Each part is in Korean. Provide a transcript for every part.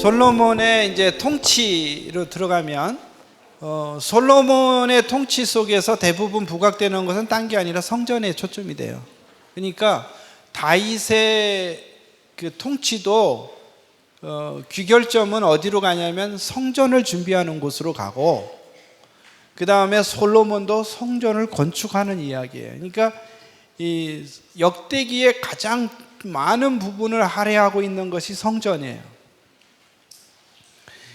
솔로몬의 이제 통치로 들어가면 솔로몬의 통치 속에서 대부분 부각되는 것은 딴 게 아니라 성전에 초점이 돼요. 그러니까 다윗의 그 통치도 귀결점은 어디로 가냐면 성전을 준비하는 곳으로 가고, 그 다음에 솔로몬도 성전을 건축하는 이야기예요. 그러니까 이 역대기의 가장 많은 부분을 할애하고 있는 것이 성전이에요.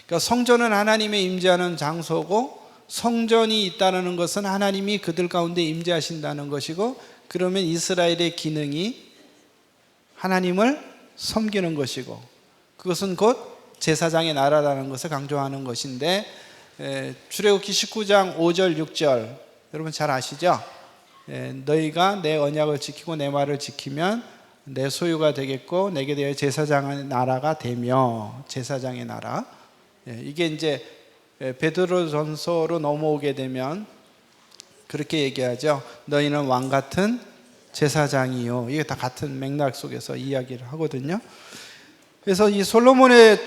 그러니까 성전은 하나님의 임재하는 장소고, 성전이 있다는 것은 하나님이 그들 가운데 임재하신다는 것이고, 그러면 이스라엘의 기능이 하나님을 섬기는 것이고, 그것은 곧 제사장의 나라라는 것을 강조하는 것인데, 출애굽기 19장 5절 6절 여러분 잘 아시죠? 너희가 내 언약을 지키고 내 말을 지키면 내 소유가 되겠고 내게 대하여 제사장의 나라가 되며, 제사장의 나라, 이게 이제 베드로전서로 넘어오게 되면 그렇게 얘기하죠. 너희는 왕 같은 제사장이요. 이게 다 같은 맥락 속에서 이야기를 하거든요. 그래서 이 솔로몬의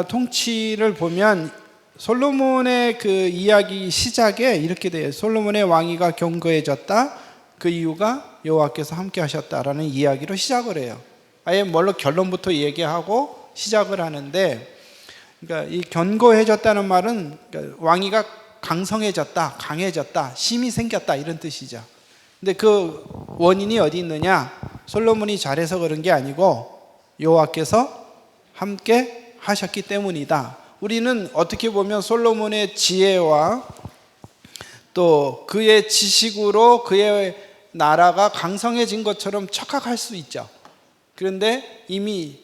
통치를 보면 솔로몬의 그 이야기 시작에 이렇게 돼요. 솔로몬의 왕위가 견고해졌다. 그 이유가 여호와께서 함께 하셨다라는 이야기로 시작을 해요. 아예 뭘로 결론부터 얘기하고 시작을 하는데, 그러니까 이 견고해졌다는 말은 왕위가 강성해졌다, 강해졌다, 힘이 생겼다 이런 뜻이죠. 근데 그 원인이 어디 있느냐? 솔로몬이 잘해서 그런 게 아니고 여호와께서 함께 하셨기 때문이다. 우리는 어떻게 보면 솔로몬의 지혜와 또 그의 지식으로 그의 나라가 강성해진 것처럼 착각할 수 있죠. 그런데 이미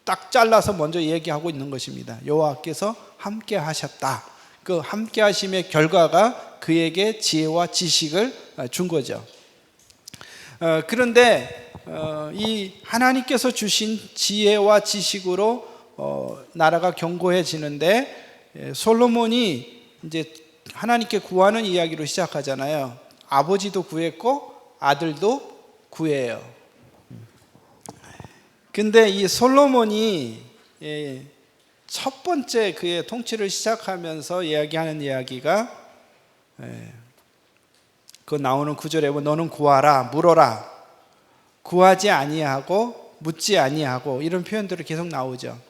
딱 잘라서 먼저 얘기하고 있는 것입니다. 여호와께서 함께 하셨다. 그 함께 하심의 결과가 그에게 지혜와 지식을 준 거죠. 그런데 이 하나님께서 주신 지혜와 지식으로 나라가 견고해지는데, 솔로몬이 이제 하나님께 구하는 이야기로 시작하잖아요. 아버지도 구했고 아들도 구해요. 근데 이 솔로몬이 첫 번째 그의 통치를 시작하면서 이야기하는 이야기가, 그 나오는 구절에 보면 너는 구하라, 물어라, 구하지 아니하고 묻지 아니하고 이런 표현들이 계속 나오죠.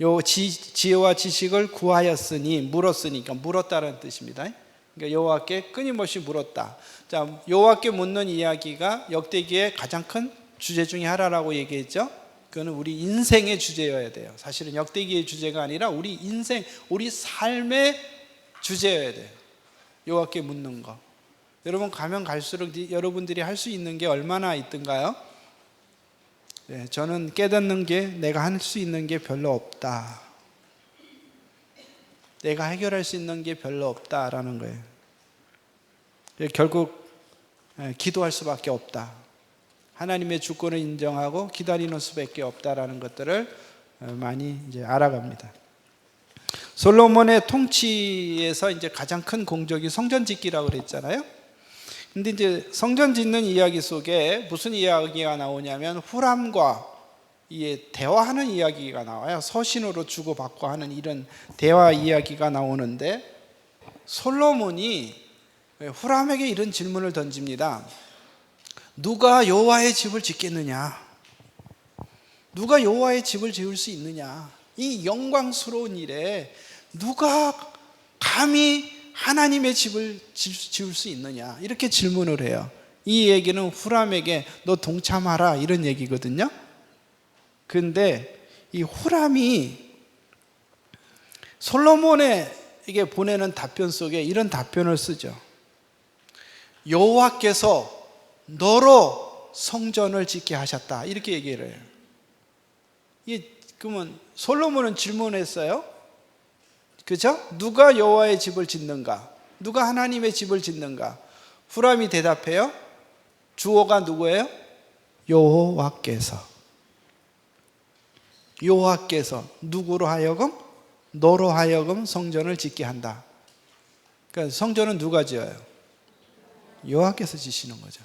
요 지혜와 지식을 구하였으니, 물었으니까 물었다는 뜻입니다. 그러니까 여호와께 끊임없이 물었다. 자, 여호와께 묻는 이야기가 역대기의 가장 큰 주제 중에 하나라고 얘기했죠. 그거는 우리 인생의 주제여야 돼요. 사실은 역대기의 주제가 아니라 우리 인생, 우리 삶의 주제여야 돼요. 여호와께 묻는 거. 여러분 가면 갈수록 여러분들이 할 수 있는 게 얼마나 있던가요? 저는 깨닫는 게 내가 할 수 있는 게 별로 없다. 내가 해결할 수 있는 게 별로 없다라는 거예요. 결국 기도할 수밖에 없다. 하나님의 주권을 인정하고 기다리는 수밖에 없다라는 것들을 많이 이제 알아갑니다. 솔로몬의 통치에서 이제 가장 큰 공적이 성전 짓기라고 그랬잖아요. 근데 이제 성전 짓는 이야기 속에 무슨 이야기가 나오냐면 후람과 대화하는 이야기가 나와요. 서신으로 주고받고 하는 이런 대화 이야기가 나오는데, 솔로몬이 후람에게 이런 질문을 던집니다. 누가 여호와의 집을 짓겠느냐? 누가 여호와의 집을 지을 수 있느냐? 이 영광스러운 일에 누가 감히 하나님의 집을 지을 수 있느냐? 이렇게 질문을 해요. 이 얘기는 후람에게 너 동참하라 이런 얘기거든요. 그런데 이 후람이 솔로몬에게 보내는 답변 속에 이런 답변을 쓰죠. 여호와께서 너로 성전을 짓게 하셨다 이렇게 얘기를 해요. 그러면 솔로몬은 질문했어요. 그죠? 누가 여호와의 집을 짓는가? 누가 하나님의 집을 짓는가? 후람이 대답해요. 주어가 누구예요? 여호와께서. 여호와께서 누구로 하여금? 너로 하여금 성전을 짓게 한다. 그러니까 성전은 누가 지어요? 여호와께서 지시는 거죠.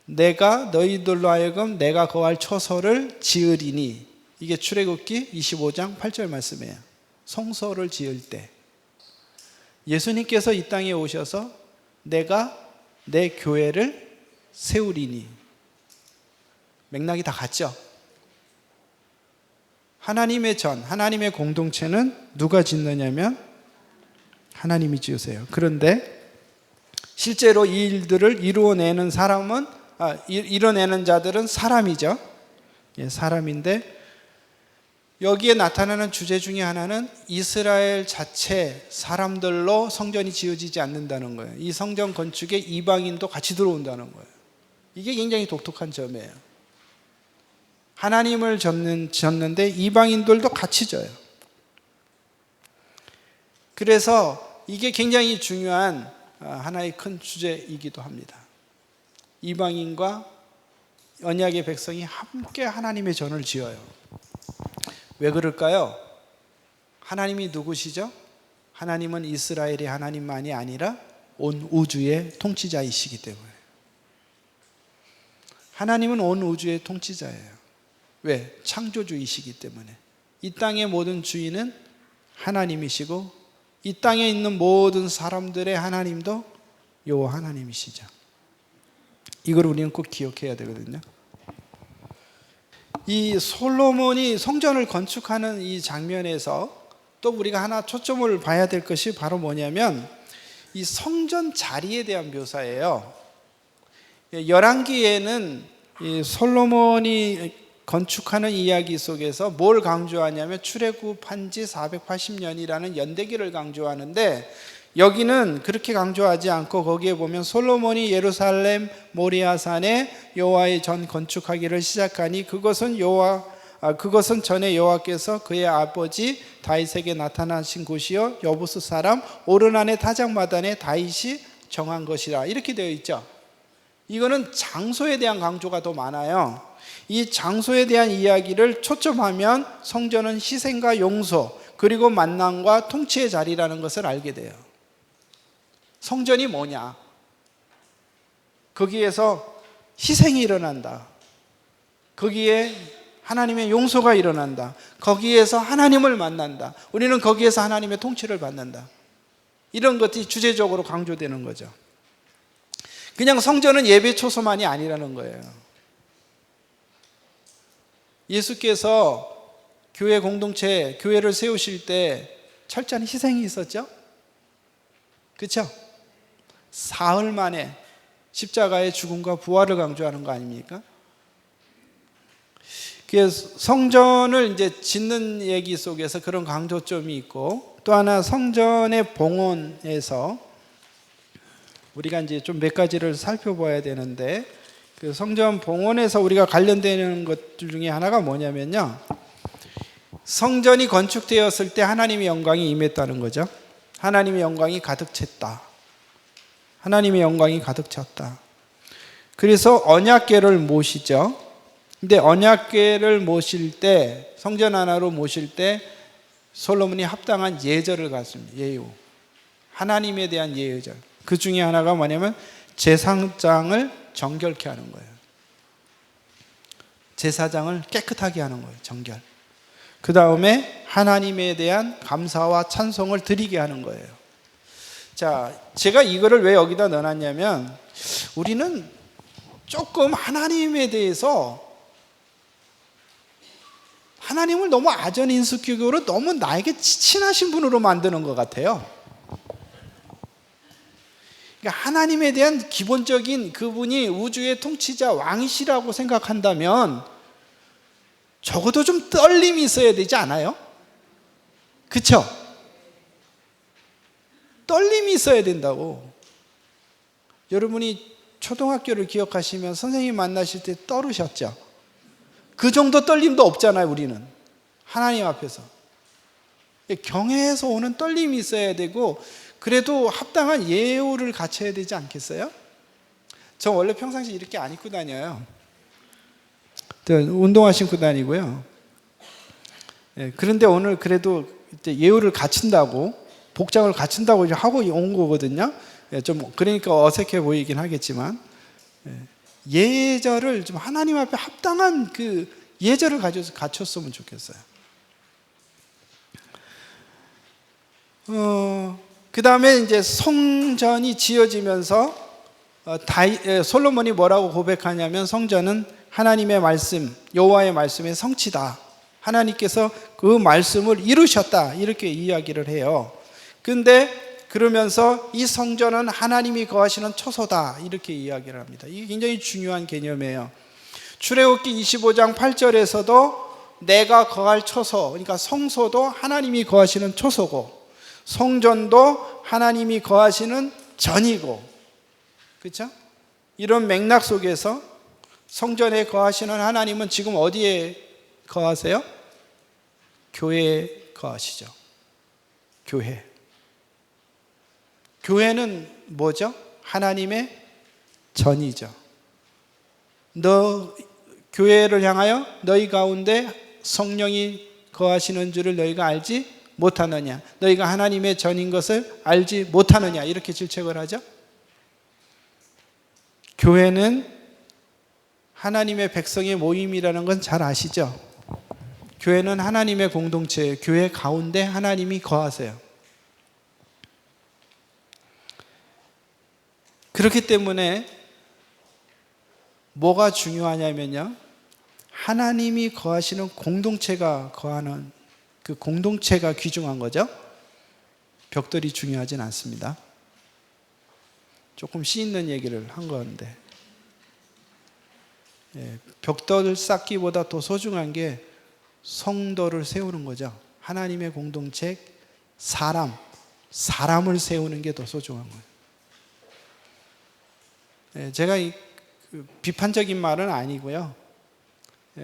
내가 너희들로 하여금 내가 거할 처소를 지으리니, 이게 출애굽기 25장 8절 말씀이에요. 성소를 지을 때 예수님께서 이 땅에 오셔서 내가 내 교회를 세우리니, 맥락이 다 같죠. 하나님의 전, 하나님의 공동체는 누가 짓느냐면 하나님이 지으세요. 그런데 실제로 이 일들을 이루어내는 사람은 이뤄내는 자들은 사람이죠. 사람인데 여기에 나타나는 주제 중에 하나는 이스라엘 자체 사람들로 성전이 지어지지 않는다는 거예요. 이 성전 건축에 이방인도 같이 들어온다는 거예요. 이게 굉장히 독특한 점이에요. 하나님을 졌는데 이방인들도 같이 져요. 그래서 이게 굉장히 중요한 하나의 큰 주제이기도 합니다. 이방인과 언약의 백성이 함께 하나님의 전을 지어요. 왜 그럴까요? 하나님이 누구시죠? 하나님은 이스라엘의 하나님만이 아니라 온 우주의 통치자이시기 때문에. 하나님은 온 우주의 통치자예요. 왜? 창조주이시기 때문에. 이 땅의 모든 주인은 하나님이시고 이 땅에 있는 모든 사람들의 하나님도 여호와 하나님이시죠. 이걸 우리는 꼭 기억해야 되거든요. 이 솔로몬이 성전을 건축하는 이 장면에서 또 우리가 하나 초점을 봐야 될 것이 바로 뭐냐면 이 성전 자리에 대한 묘사예요. 열왕기에는 이 솔로몬이 건축하는 이야기 속에서 뭘 강조하냐면 출애굽한 지 480년이라는 연대기를 강조하는데, 여기는 그렇게 강조하지 않고 거기에 보면 솔로몬이 예루살렘 모리아산에 여호와의 전 건축하기를 시작하니 그것은 전에 여호와께서 그의 아버지 다윗에게 나타나신 곳이요 여부스 사람 오르난의 타작마단에 다윗이 정한 것이라, 이렇게 되어 있죠. 이거는 장소에 대한 강조가 더 많아요. 이 장소에 대한 이야기를 초점하면 성전은 희생과 용서 그리고 만남과 통치의 자리라는 것을 알게 돼요. 성전이 뭐냐? 거기에서 희생이 일어난다. 거기에 하나님의 용서가 일어난다. 거기에서 하나님을 만난다. 우리는 거기에서 하나님의 통치를 받는다. 이런 것들이 주제적으로 강조되는 거죠. 그냥 성전은 예배 초소만이 아니라는 거예요. 예수께서 교회 공동체, 교회를 세우실 때 철저한 희생이 있었죠? 그렇죠? 사흘 만에 십자가의 죽음과 부활을 강조하는 거 아닙니까? 그래서 성전을 이제 짓는 얘기 속에서 그런 강조점이 있고, 또 하나 성전의 봉헌에서 우리가 이제 좀 몇 가지를 살펴봐야 되는데, 그 성전 봉헌에서 우리가 관련되는 것들 중에 하나가 뭐냐면요, 성전이 건축되었을 때 하나님의 영광이 임했다는 거죠. 하나님의 영광이 가득 찼다. 하나님의 영광이 가득 찼다. 그래서 언약궤를 모시죠. 근데 언약궤를 모실 때, 성전 하나로 모실 때 솔로몬이 합당한 예절을 갖습니다. 예우. 하나님에 대한 예절. 그 중에 하나가 뭐냐면 제사장을 정결케 하는 거예요. 제사장을 깨끗하게 하는 거예요. 정결. 그 다음에 하나님에 대한 감사와 찬송을 드리게 하는 거예요. 자, 제가 이거를 왜 여기다 넣어놨냐면, 우리는 조금 하나님에 대해서, 하나님을 너무 아전인수격으로 너무 나에게 친하신 분으로 만드는 것 같아요. 그러니까 하나님에 대한 기본적인, 그분이 우주의 통치자 왕이시라고 생각한다면 적어도 좀 떨림이 있어야 되지 않아요? 그쵸? 떨림이 있어야 된다고. 여러분이 초등학교를 기억하시면 선생님 만나실 때 떨으셨죠? 그 정도 떨림도 없잖아요. 우리는 하나님 앞에서 경외해서 오는 떨림이 있어야 되고, 그래도 합당한 예우를 갖춰야 되지 않겠어요? 저 원래 평상시 이렇게 안 입고 다녀요. 운동화 신고 다니고요. 그런데 오늘 그래도 예우를 갖춘다고, 복장을 갖춘다고 하고 온 거거든요. 좀 그러니까 어색해 보이긴 하겠지만, 예절을 좀 하나님 앞에 합당한 그 예절을 갖췄으면 좋겠어요. 그 다음에 이제 성전이 지어지면서 솔로몬이 뭐라고 고백하냐면 성전은 하나님의 말씀, 여호와의 말씀의 성취다. 하나님께서 그 말씀을 이루셨다. 이렇게 이야기를 해요. 근데 그러면서 이 성전은 하나님이 거하시는 처소다. 이렇게 이야기를 합니다. 이게 굉장히 중요한 개념이에요. 출애굽기 25장 8절에서도 내가 거할 처소, 그러니까 성소도 하나님이 거하시는 처소고 성전도 하나님이 거하시는 전이고, 그렇죠? 이런 맥락 속에서 성전에 거하시는 하나님은 지금 어디에 거하세요? 교회에 거하시죠. 교회. 교회는 뭐죠? 하나님의 전이죠. 교회를 향하여 너희 가운데 성령이 거하시는 줄을 너희가 알지 못하느냐? 너희가 하나님의 전인 것을 알지 못하느냐? 이렇게 질책을 하죠. 교회는 하나님의 백성의 모임이라는 건 잘 아시죠? 교회는 하나님의 공동체예요. 교회 가운데 하나님이 거하세요. 그렇기 때문에 뭐가 중요하냐면요, 하나님이 거하시는 공동체가 거하는 그 공동체가 귀중한 거죠. 벽돌이 중요하진 않습니다. 조금 씨 있는 얘기를 한 건데, 벽돌 쌓기보다 더 소중한 게 성도를 세우는 거죠. 하나님의 공동체, 사람을 세우는 게 더 소중한 거예요. 제가 비판적인 말은 아니고요,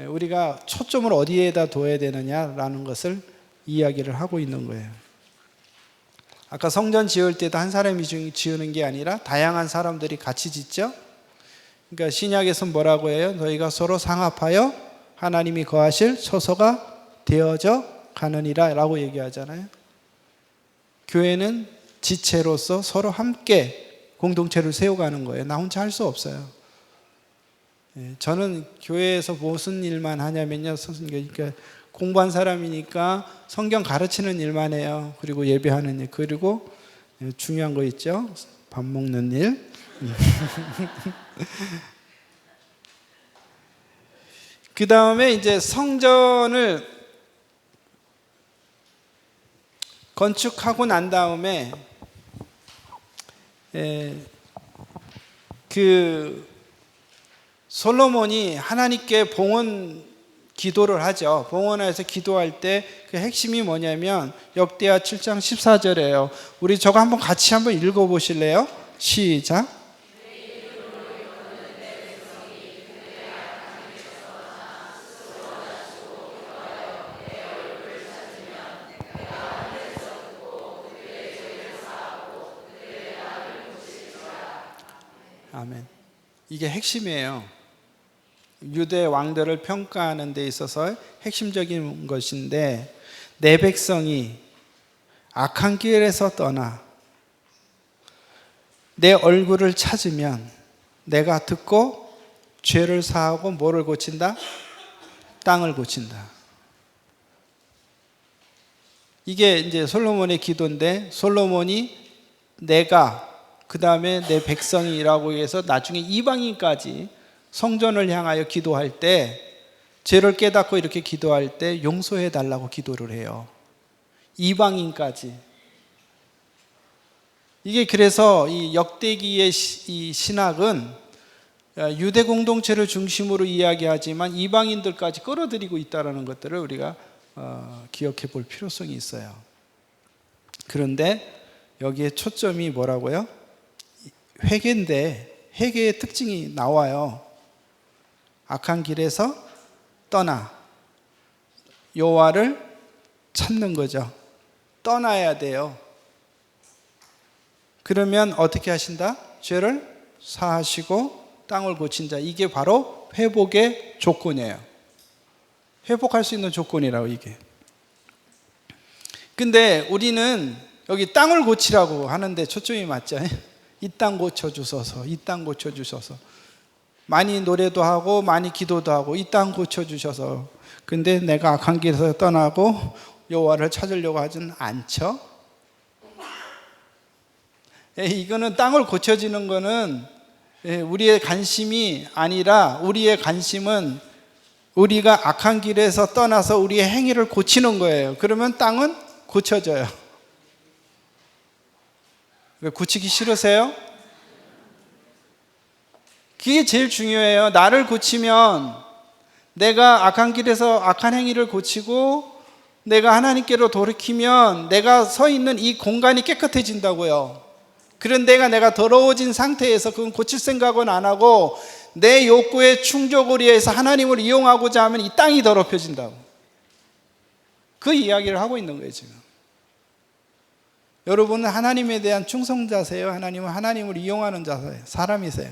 우리가 초점을 어디에다 둬야 되느냐라는 것을 이야기를 하고 있는 거예요. 아까 성전 지을 때도 한 사람이 지으는 게 아니라 다양한 사람들이 같이 짓죠. 그러니까 신약에서 뭐라고 해요? 너희가 서로 상합하여 하나님이 거하실 처소가 되어져 가느니라 라고 얘기하잖아요. 교회는 지체로서 서로 함께 공동체를 세워가는 거예요. 나 혼자 할 수 없어요. 저는 교회에서 무슨 일만 하냐면요, 그러니까 공부한 사람이니까 성경 가르치는 일만 해요. 그리고 예배하는 일, 그리고 중요한 거 있죠, 밥 먹는 일. 그 다음에 이제 성전을 건축하고 난 다음에 그 솔로몬이 하나님께 봉헌 기도를 하죠. 봉헌해서 기도할 때 그 핵심이 뭐냐면 역대하 7장 14절이에요. 우리 저거 한번 같이 한번 읽어 보실래요? 시작. 아멘. 이게 핵심이에요. 유대 왕들을 평가하는 데 있어서 핵심적인 것인데, 내 백성이 악한 길에서 떠나 내 얼굴을 찾으면 내가 듣고 죄를 사하고 뭐를 고친다? 땅을 고친다. 이게 이제 솔로몬의 기도인데, 솔로몬이 내가 그 다음에 내 백성이라고 해서 나중에 이방인까지 성전을 향하여 기도할 때, 죄를 깨닫고 이렇게 기도할 때 용서해 달라고 기도를 해요. 이방인까지. 이게 그래서 이 역대기의 이 신학은 유대 공동체를 중심으로 이야기하지만 이방인들까지 끌어들이고 있다는 것들을 우리가 기억해 볼 필요성이 있어요. 그런데 여기에 초점이 뭐라고요? 회개인데 회개의 특징이 나와요. 악한 길에서 떠나 여호와를 찾는 거죠. 떠나야 돼요. 그러면 어떻게 하신다? 죄를 사하시고 땅을 고친다. 이게 바로 회복의 조건이에요. 회복할 수 있는 조건이라고, 이게. 근데 우리는 여기 땅을 고치라고 하는데 초점이 맞죠? 이 땅 고쳐주소서, 이 땅 고쳐주소서. 많이 노래도 하고 많이 기도도 하고 이 땅 고쳐주셔서, 근데 내가 악한 길에서 떠나고 여호와를 찾으려고 하진 않죠. 이거는 땅을 고쳐지는 거는 우리의 관심이 아니라, 우리의 관심은 우리가 악한 길에서 떠나서 우리의 행위를 고치는 거예요. 그러면 땅은 고쳐져요. 왜 고치기 싫으세요? 그게 제일 중요해요. 나를 고치면, 내가 악한 길에서 악한 행위를 고치고 내가 하나님께로 돌이키면 내가 서 있는 이 공간이 깨끗해진다고요. 그런데 내가 더러워진 상태에서 그건 고칠 생각은 안 하고 내 욕구에 충족을 위해서 하나님을 이용하고자 하면 이 땅이 더럽혀진다고. 그 이야기를 하고 있는 거예요 지금. 여러분은 하나님에 대한 충성자세요? 하나님은 하나님을 이용하는 자세요? 사람이세요?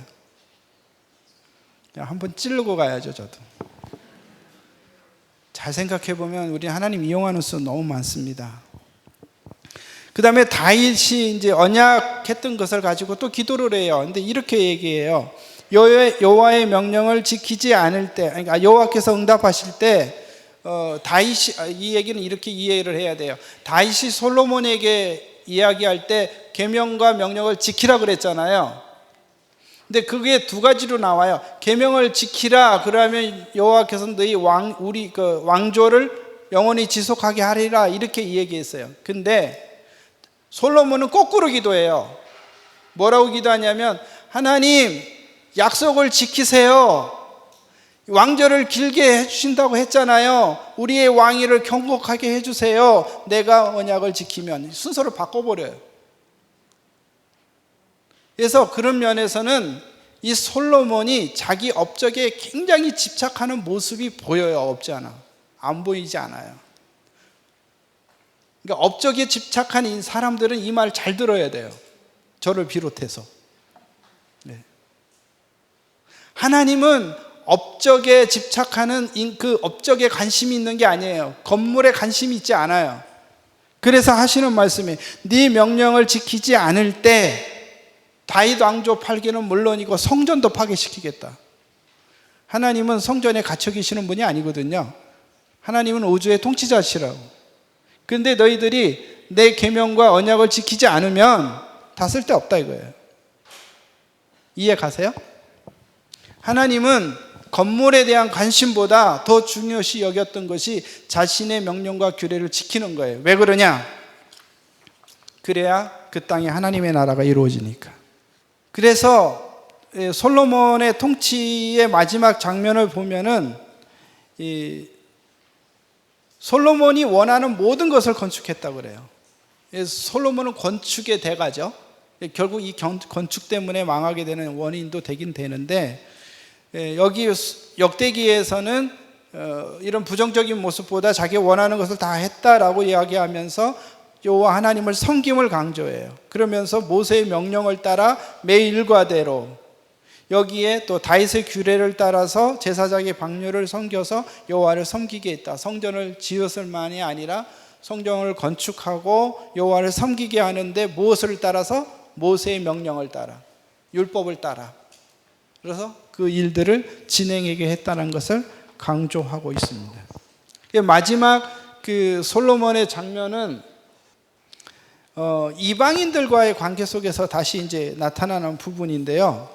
한번 찌르고 가야죠. 저도 잘 생각해 보면 우리 하나님 이용하는 수 너무 많습니다. 그 다음에 다윗이 이제 언약했던 것을 가지고 또 기도를 해요. 근데 이렇게 얘기해요. 여호와의 명령을 지키지 않을 때, 그러니까 여호와께서 응답하실 때 다윗이, 이 얘기는 이렇게 이해를 해야 돼요. 다윗이 솔로몬에게 이야기할 때 계명과 명령을 지키라 그랬잖아요. 근데 그게 두 가지로 나와요. 계명을 지키라 그러면 여호와께서 너희 우리 그 왕조를 영원히 지속하게 하리라, 이렇게 얘기했어요. 근데 솔로몬은 거꾸로 기도해요. 뭐라고 기도하냐면, 하나님 약속을 지키세요. 왕조를 길게 해주신다고 했잖아요. 우리의 왕위를 경고하게 해주세요. 내가 언약을 지키면. 순서를 바꿔버려요. 그래서 그런 면에서는 이 솔로몬이 자기 업적에 굉장히 집착하는 모습이 보여요. 없지 않아. 안 보이지 않아요. 그러니까 업적에 집착한 이 사람들은 이 말 잘 들어야 돼요. 저를 비롯해서. 네. 하나님은 업적에 집착하는 그 업적에 관심이 있는 게 아니에요. 건물에 관심이 있지 않아요. 그래서 하시는 말씀이, 네 명령을 지키지 않을 때 다윗 왕조 파괴는 물론이고 성전도 파괴시키겠다. 하나님은 성전에 갇혀 계시는 분이 아니거든요. 하나님은 우주의 통치자시라고. 그런데 너희들이 내 계명과 언약을 지키지 않으면 다 쓸데없다 이거예요. 이해 가세요? 하나님은 건물에 대한 관심보다 더 중요시 여겼던 것이 자신의 명령과 규례를 지키는 거예요. 왜 그러냐? 그래야 그 땅에 하나님의 나라가 이루어지니까. 그래서 솔로몬의 통치의 마지막 장면을 보면은 솔로몬이 원하는 모든 것을 건축했다고 그래요. 솔로몬은 건축의 대가죠. 결국 이 건축 때문에 망하게 되는 원인도 되긴 되는데, 여기 역대기에서는 이런 부정적인 모습보다 자기 원하는 것을 다 했다라고 이야기하면서 여호와 하나님을 섬김을 강조해요. 그러면서 모세의 명령을 따라 매 일과대로, 여기에 또 다윗의 규례를 따라서 제사장의 방류를 섬겨서 여호와를 섬기게 했다. 성전을 지었을 만이 아니라 성전을 건축하고 여호와를 섬기게 하는데 무엇을 따라서? 모세의 명령을 따라, 율법을 따라. 그래서 그 일들을 진행하게 했다는 것을 강조하고 있습니다. 마지막 그 솔로몬의 장면은 이방인들과의 관계 속에서 다시 이제 나타나는 부분인데요.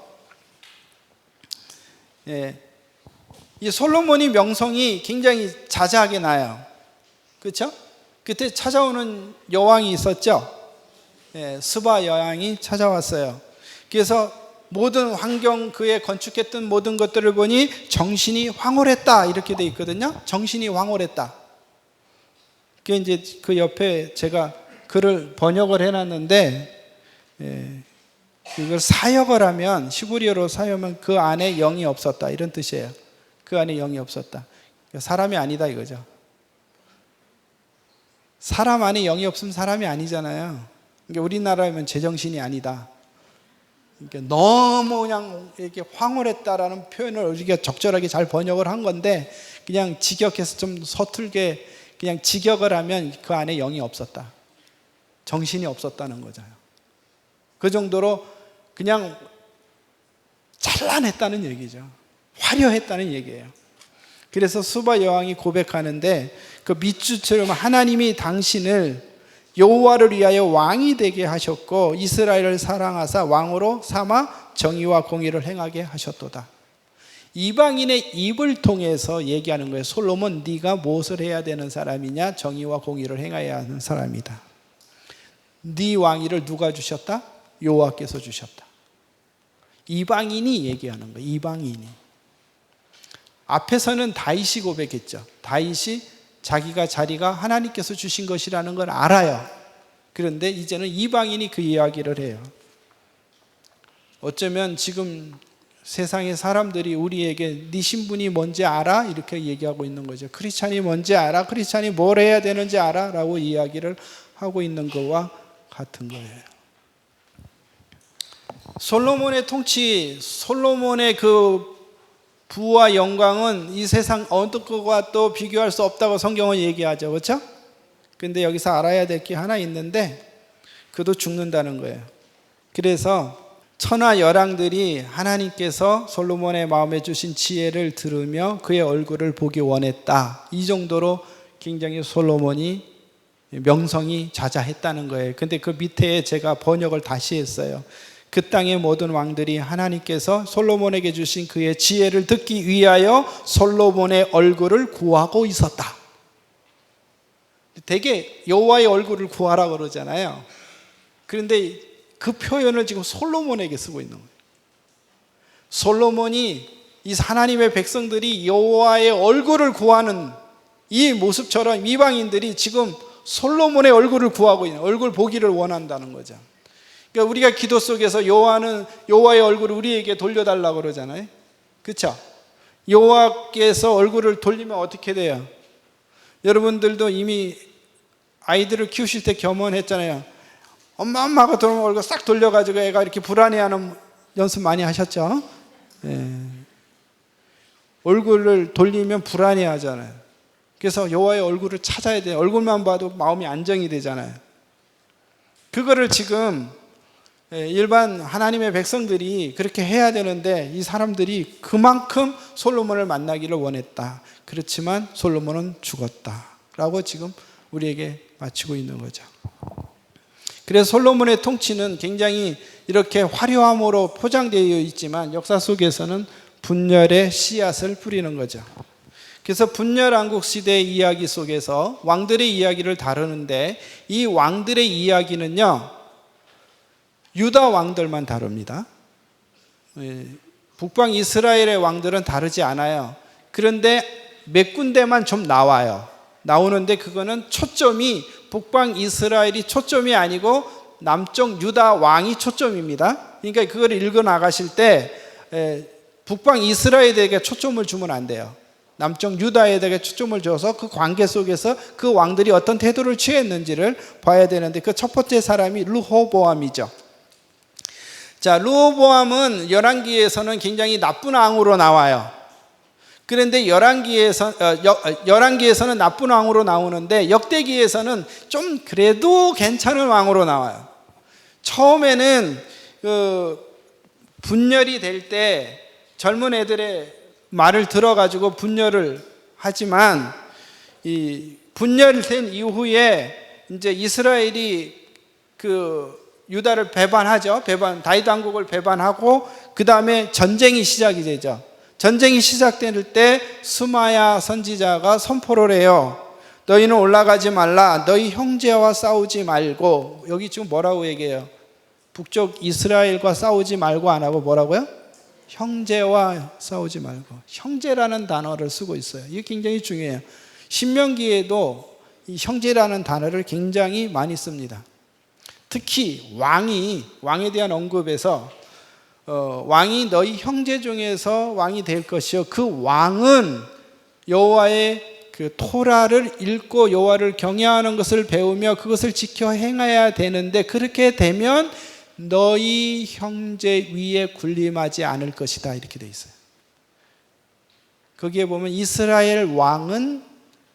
이 솔로몬이 명성이 굉장히 자자하게 나요. 그렇죠? 그때 찾아오는 여왕이 있었죠. 스바 여왕이 찾아왔어요. 그래서 모든 환경, 그에 건축했던 모든 것들을 보니 정신이 황홀했다 이렇게 돼 있거든요. 정신이 황홀했다. 그 이제 그 옆에 제가 글을 번역을 해놨는데, 이걸 사역을 하면, 시브리어로 사역하면 그 안에 영이 없었다 이런 뜻이에요. 그 안에 영이 없었다. 사람이 아니다 이거죠. 사람 안에 영이 없으면 사람이 아니잖아요. 그러니까 우리나라면 제정신이 아니다. 그러니까 너무 그냥 이렇게 황홀했다라는 표현을 우리가 적절하게 잘 번역을 한 건데, 그냥 직역해서 좀 서툴게 그냥 직역을 하면 그 안에 영이 없었다. 정신이 없었다는 거잖아요. 그 정도로 그냥 찬란했다는 얘기죠. 화려했다는 얘기예요. 그래서 수바 여왕이 고백하는데 그 밑줄처럼 하나님이 당신을 여호와를 위하여 왕이 되게 하셨고 이스라엘을 사랑하사 왕으로 삼아 정의와 공의를 행하게 하셨도다. 이방인의 입을 통해서 얘기하는 거예요. 솔로몬, 네가 무엇을 해야 되는 사람이냐? 정의와 공의를 행해야 하는 사람이다. 네 왕위를 누가 주셨다? 여호와께서 주셨다. 이방인이 얘기하는 거예요. 이방인이. 앞에서는 다윗이 고백했죠. 다윗이 자기가 자리가 하나님께서 주신 것이라는 걸 알아요. 그런데 이제는 이방인이 그 이야기를 해요. 어쩌면 지금 세상의 사람들이 우리에게 네 신분이 뭔지 알아? 이렇게 얘기하고 있는 거죠. 크리스찬이 뭔지 알아? 크리스찬이 뭘 해야 되는지 알아? 라고 이야기를 하고 있는 것과 같은 거예요. 솔로몬의 통치, 솔로몬의 그 부와 영광은 이 세상 어느 것과 또 비교할 수 없다고 성경은 얘기하죠. 그렇죠? 근데 여기서 알아야 될 게 하나 있는데 그도 죽는다는 거예요. 그래서 천하 열왕들이 하나님께서 솔로몬의 마음에 주신 지혜를 들으며 그의 얼굴을 보기 원했다. 이 정도로 굉장히 솔로몬이 명성이 자자했다는 거예요. 근데 그 밑에 제가 번역을 다시 했어요. 그 땅의 모든 왕들이 하나님께서 솔로몬에게 주신 그의 지혜를 듣기 위하여 솔로몬의 얼굴을 구하고 있었다. 되게 여호와의 얼굴을 구하라 그러잖아요. 그런데 그 표현을 지금 솔로몬에게 쓰고 있는 거예요. 솔로몬이 이 하나님의 백성들이 여호와의 얼굴을 구하는 이 모습처럼 이방인들이 지금 솔로몬의 얼굴을 구하고 있는, 얼굴 보기를 원한다는 거죠. 그러니까 우리가 기도 속에서 여호와의 얼굴을 우리에게 돌려달라고 그러잖아요. 그렇죠? 여호와께서 얼굴을 돌리면 어떻게 돼요? 여러분들도 이미 아이들을 키우실 때 경험했잖아요. 엄마가 들어오면 얼굴 싹 돌려가지고 애가 이렇게 불안해하는 연습 많이 하셨죠? 예. 얼굴을 돌리면 불안해하잖아요. 그래서 여호와의 얼굴을 찾아야 돼요. 얼굴만 봐도 마음이 안정이 되잖아요. 그거를 지금 일반 하나님의 백성들이 그렇게 해야 되는데 이 사람들이 그만큼 솔로몬을 만나기를 원했다. 그렇지만 솔로몬은 죽었다라고 지금 우리에게 마치고 있는 거죠. 그래서 솔로몬의 통치는 굉장히 이렇게 화려함으로 포장되어 있지만 역사 속에서는 분열의 씨앗을 뿌리는 거죠. 그래서 분열왕국 시대의 이야기 속에서 왕들의 이야기를 다루는데 이 왕들의 이야기는요, 유다 왕들만 다룹니다. 북방 이스라엘의 왕들은 다르지 않아요. 그런데 몇 군데만 좀 나오는데 그거는 초점이 북방 이스라엘이 초점이 아니고 남쪽 유다 왕이 초점입니다. 그러니까 그걸 읽어 나가실 때 북방 이스라엘에게 초점을 주면 안 돼요. 남쪽 유다에게 초점을 줘서 그 관계 속에서 그 왕들이 어떤 태도를 취했는지를 봐야 되는데 그 첫 번째 사람이 르호보암이죠. 자, 르호보암은 열왕기에서는 굉장히 나쁜 왕으로 나와요. 그런데 열왕기에서는 나쁜 왕으로 나오는데 역대기에서는 좀 그래도 괜찮은 왕으로 나와요. 처음에는 분열이 될 때 젊은 애들의 말을 들어가지고 분열을 하지만 이 분열된 이후에 이제 이스라엘이 유다를 배반하죠. 다윗 왕국을 배반하고 그 다음에 전쟁이 시작이 되죠. 전쟁이 시작될 때 스마야 선지자가 선포를 해요. 너희는 올라가지 말라. 너희 형제와 싸우지 말고. 여기 지금 뭐라고 얘기해요? 북쪽 이스라엘과 싸우지 말고 안 하고 뭐라고요? 형제와 싸우지 말고. 형제라는 단어를 쓰고 있어요. 이게 굉장히 중요해요. 신명기에도 이 형제라는 단어를 굉장히 많이 씁니다. 특히 왕에 대한 언급에서 왕이 너희 형제 중에서 왕이 될 것이요 그 왕은 여호와의 그 토라를 읽고 여호와를 경외하는 것을 배우며 그것을 지켜 행해야 되는데 그렇게 되면 너희 형제 위에 군림하지 않을 것이다 이렇게 돼 있어요. 거기에 보면 이스라엘 왕은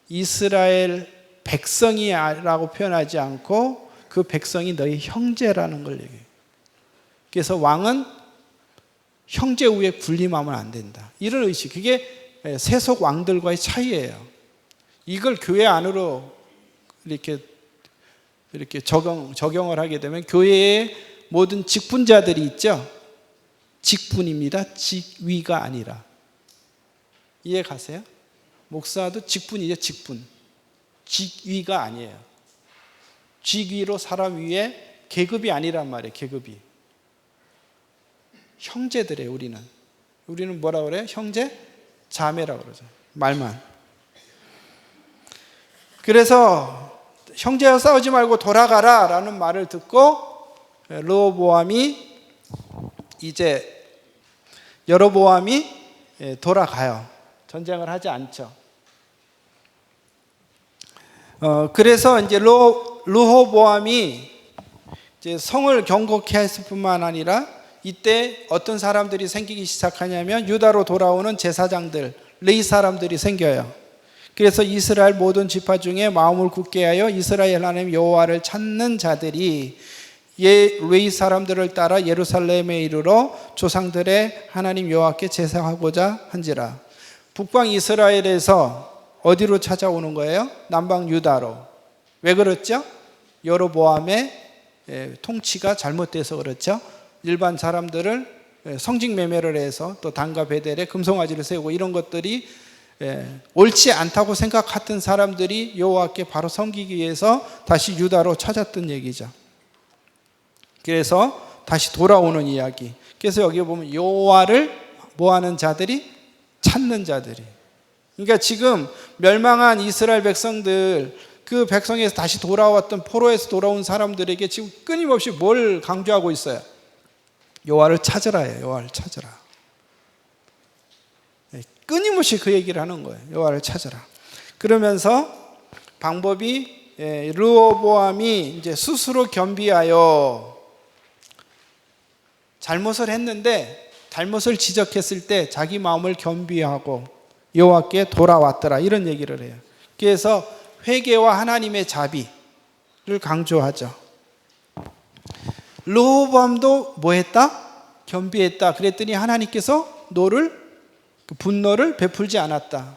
이스라엘 백성이라고 표현하지 않고 그 백성이 너희 형제라는 걸 얘기해요. 그래서 왕은 형제 후에 군림하면 안 된다. 이런 의식, 그게 세속 왕들과의 차이예요. 이걸 교회 안으로 이렇게 적용을 하게 되면 교회의 모든 직분자들이 있죠. 직분입니다. 직위가 아니라. 이해 가세요? 목사도 직분이죠. 직분. 직위가 아니에요. 직위로 사람 위에 계급이 아니란 말이에요. 계급이. 형제들이에요. 우리는 뭐라 그래요? 형제? 자매라고 그러죠. 말만. 그래서 형제와 싸우지 말고 돌아가라 라는 말을 듣고 여로보암이 돌아가요. 전쟁을 하지 않죠. 그래서 이제 르호보암이 이제 성을 경고케 했을 뿐만 아니라 이때 어떤 사람들이 생기기 시작하냐면 유다로 돌아오는 제사장들, 레위 사람들이 생겨요. 그래서 이스라엘 모든 지파 중에 마음을 굳게 하여 이스라엘 하나님 여호와를 찾는 자들이 레위 사람들을 따라 예루살렘에 이르러 조상들의 하나님 여호와께 제사하고자 한지라. 북방 이스라엘에서 어디로 찾아오는 거예요? 남방 유다로. 왜 그렇죠? 여로보암의 통치가 잘못돼서 그렇죠. 일반 사람들을 성직 매매를 해서 또 단과 베델에 금송아지를 세우고 이런 것들이 옳지 않다고 생각했던 사람들이 여호와께 바로 섬기기 위해서 다시 유다로 찾았던 얘기죠. 그래서 다시 돌아오는 이야기. 그래서 여기 보면 여호와를 뭐하는 자들이? 찾는 자들이. 그러니까 지금 멸망한 이스라엘 백성들, 그 백성에서 다시 돌아왔던 포로에서 돌아온 사람들에게 지금 끊임없이 뭘 강조하고 있어요? 여호와를 찾으라예요. 여호와를 찾으라. 끊임없이 그 얘기를 하는 거예요. 여호와를 찾으라. 그러면서 방법이 르호보암이 이제 스스로 겸비하여 잘못을 했는데 잘못을 지적했을 때 자기 마음을 겸비하고 여호와께 돌아왔더라 이런 얘기를 해요. 그래서 회개와 하나님의 자비를 강조하죠. 르호보암도 뭐 했다? 겸비했다. 그랬더니 하나님께서 분노를 베풀지 않았다.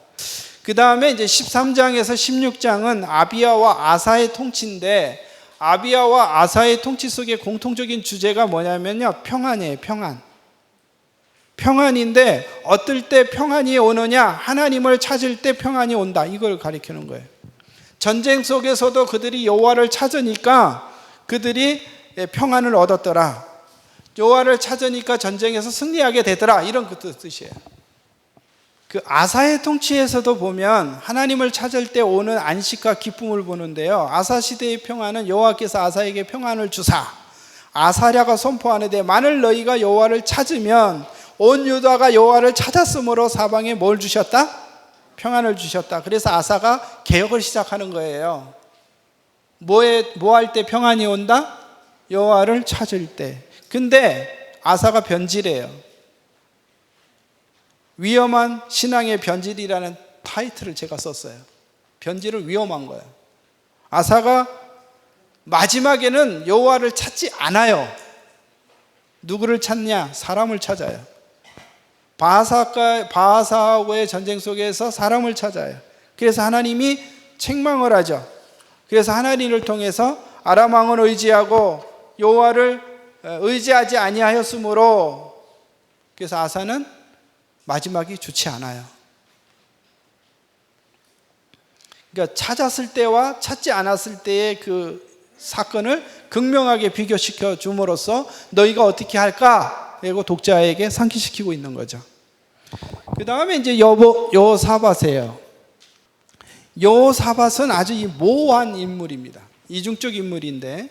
그 다음에 이제 13장에서 16장은 아비야와 아사의 통치인데 아비야와 아사의 통치 속에 공통적인 주제가 뭐냐면요. 평안이에요. 평안인데 어떨 때 평안이 오느냐? 하나님을 찾을 때 평안이 온다. 이걸 가리키는 거예요. 전쟁 속에서도 그들이 여호와를 찾으니까 그들이 평안을 얻었더라. 여호와를 찾으니까 전쟁에서 승리하게 되더라. 이런 그 뜻이에요. 그 아사의 통치에서도 보면 하나님을 찾을 때 오는 안식과 기쁨을 보는데요. 아사 시대의 평안은 여호와께서 아사에게 평안을 주사 아사랴가 선포하는데 만일 너희가 여호와를 찾으면 온 유다가 여호와를 찾았으므로 사방에 뭘 주셨다? 평안을 주셨다. 그래서 아사가 개혁을 시작하는 거예요. 뭐 할 때 평안이 온다? 여호와를 찾을 때. 근데 아사가 변질해요. 위험한 신앙의 변질이라는 타이틀을 제가 썼어요. 변질은 위험한 거예요. 아사가 마지막에는 여호와를 찾지 않아요. 누구를 찾냐? 사람을 찾아요. 바하사하고의 전쟁 속에서 사람을 찾아요. 그래서 하나님이 책망을 하죠. 그래서 하나님을 통해서 아람 왕을 의지하고 여호와를 의지하지 아니하였으므로 그래서 아사는 마지막이 좋지 않아요. 그러니까 찾았을 때와 찾지 않았을 때의 그 사건을 극명하게 비교시켜 줌으로써 너희가 어떻게 할까? 이거 독자에게 상기시키고 있는 거죠. 그 다음에 이제 여호사밧이에요. 여호사밧은 아주 모호한 인물입니다. 이중적 인물인데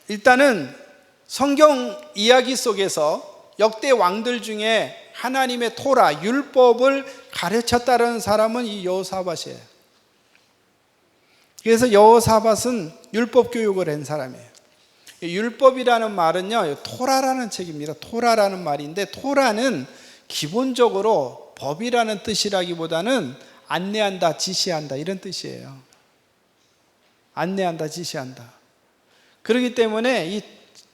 일단은 성경 이야기 속에서 역대 왕들 중에 하나님의 토라, 율법을 가르쳤다는 사람은 이 여호사밧이에요. 그래서 여호사밧은 율법 교육을 한 사람이에요. 율법이라는 말은요, 토라라는 책입니다. 토라라는 말인데 토라는 기본적으로 법이라는 뜻이라기보다는 안내한다, 지시한다 이런 뜻이에요. 안내한다, 지시한다. 그렇기 때문에 이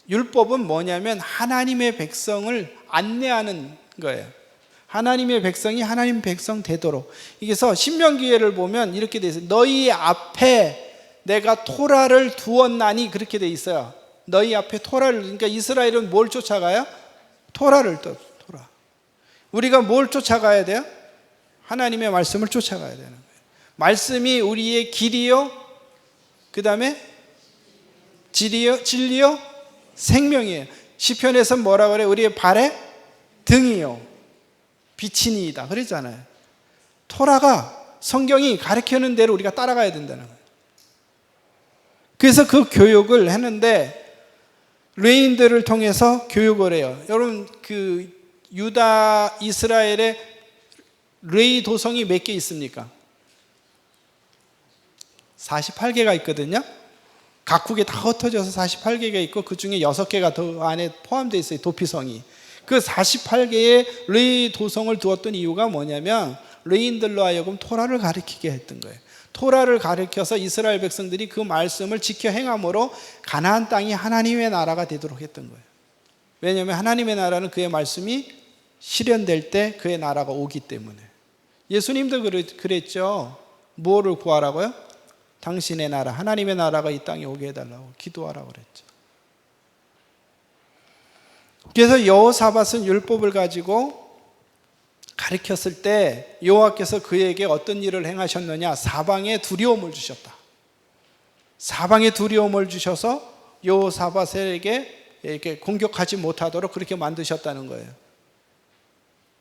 율법은 뭐냐면 하나님의 백성을 안내하는 거예요. 하나님의 백성이 하나님 백성 되도록. 그래서 신명기를 보면 이렇게 돼 있어요. 너희 앞에 내가 토라를 두었나니, 그렇게 돼 있어요. 너희 앞에 토라를. 그러니까 이스라엘은 뭘 쫓아가요? 토라를. 토라. 우리가 뭘 쫓아가야 돼요? 하나님의 말씀을 쫓아가야 되는 거예요. 말씀이 우리의 길이요, 그 다음에 진리요, 생명이에요. 시편에서 뭐라 그래요? 우리의 발의 등이요, 빛이니이다 그랬잖아요. 토라가, 성경이 가르치는 대로 우리가 따라가야 된다는 거예요. 그래서 그 교육을 했는데 레인들을 통해서 교육을 해요. 여러분, 그 유다 이스라엘의 레이 도성이 몇 개 있습니까? 48개가 있거든요. 각국에 다 흩어져서 48개가 있고 그 중에 6개가 더 안에 포함되어 있어요. 도피성이. 그 48개의 레이 도성을 두었던 이유가 뭐냐면 레인들로 하여금 토라를 가르치게 했던 거예요. 토라를 가르쳐서 이스라엘 백성들이 그 말씀을 지켜 행함으로 가나안 땅이 하나님의 나라가 되도록 했던 거예요. 왜냐하면 하나님의 나라는 그의 말씀이 실현될 때 그의 나라가 오기 때문에. 예수님도 그랬죠. 뭐를 구하라고요? 당신의 나라, 하나님의 나라가 이 땅에 오게 해달라고 기도하라고 그랬죠. 그래서 여호사밧은 율법을 가지고 가르쳤을 때 여호와께서 그에게 어떤 일을 행하셨느냐? 사방에 두려움을 주셨다. 사방에 두려움을 주셔서 여호사밧에게 이렇게 공격하지 못하도록 그렇게 만드셨다는 거예요.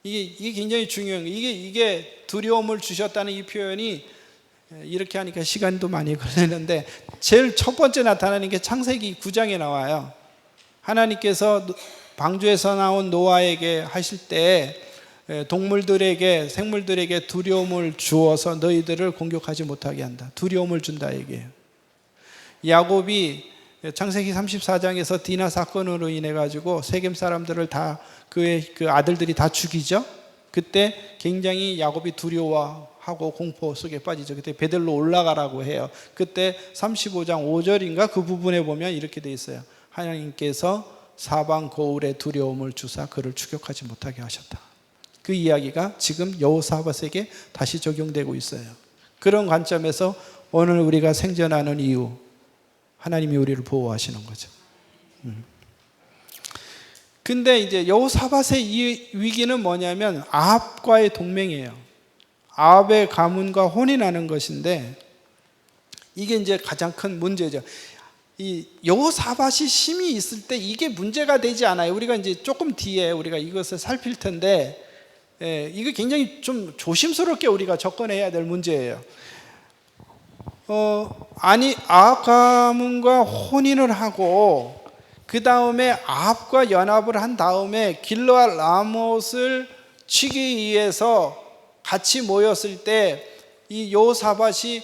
이게 굉장히 중요한 거예요. 이게 두려움을 주셨다는 이 표현이 이렇게 하니까 시간도 많이 걸리는데 제일 첫 번째 나타나는 게 창세기 9장에 나와요. 하나님께서 방주에서 나온 노아에게 하실 때 동물들에게, 생물들에게 두려움을 주어서 너희들을 공격하지 못하게 한다. 두려움을 준다 얘기해요. 야곱이 창세기 34장에서 디나 사건으로 인해 가지고 세겜 사람들을 다 그의 그 아들들이 다 죽이죠. 그때 굉장히 야곱이 두려워하고 공포 속에 빠지죠. 그때 베델로 올라가라고 해요. 그때 35장 5절인가 그 부분에 보면 이렇게 돼 있어요. 하나님께서 사방 거울에 두려움을 주사 그를 추격하지 못하게 하셨다. 그 이야기가 지금 여호사밧에게 다시 적용되고 있어요. 그런 관점에서 오늘 우리가 생존하는 이유, 하나님이 우리를 보호하시는 거죠. 근데 이제 여호사밧의 이 위기는 뭐냐면 아합과의 동맹이에요. 아합의 가문과 혼이 나는 것인데 이게 이제 가장 큰 문제죠. 이 여호사밧이 힘이 있을 때 이게 문제가 되지 않아요. 우리가 이제 조금 뒤에 우리가 이것을 살필 텐데 이거 굉장히 좀 조심스럽게 우리가 접근해야 될 문제예요. 아합 가문과 혼인을 하고 그 다음에 아합과 연합을 한 다음에 길르앗 라못을 치기 위해서 같이 모였을 때 이 여호사밧이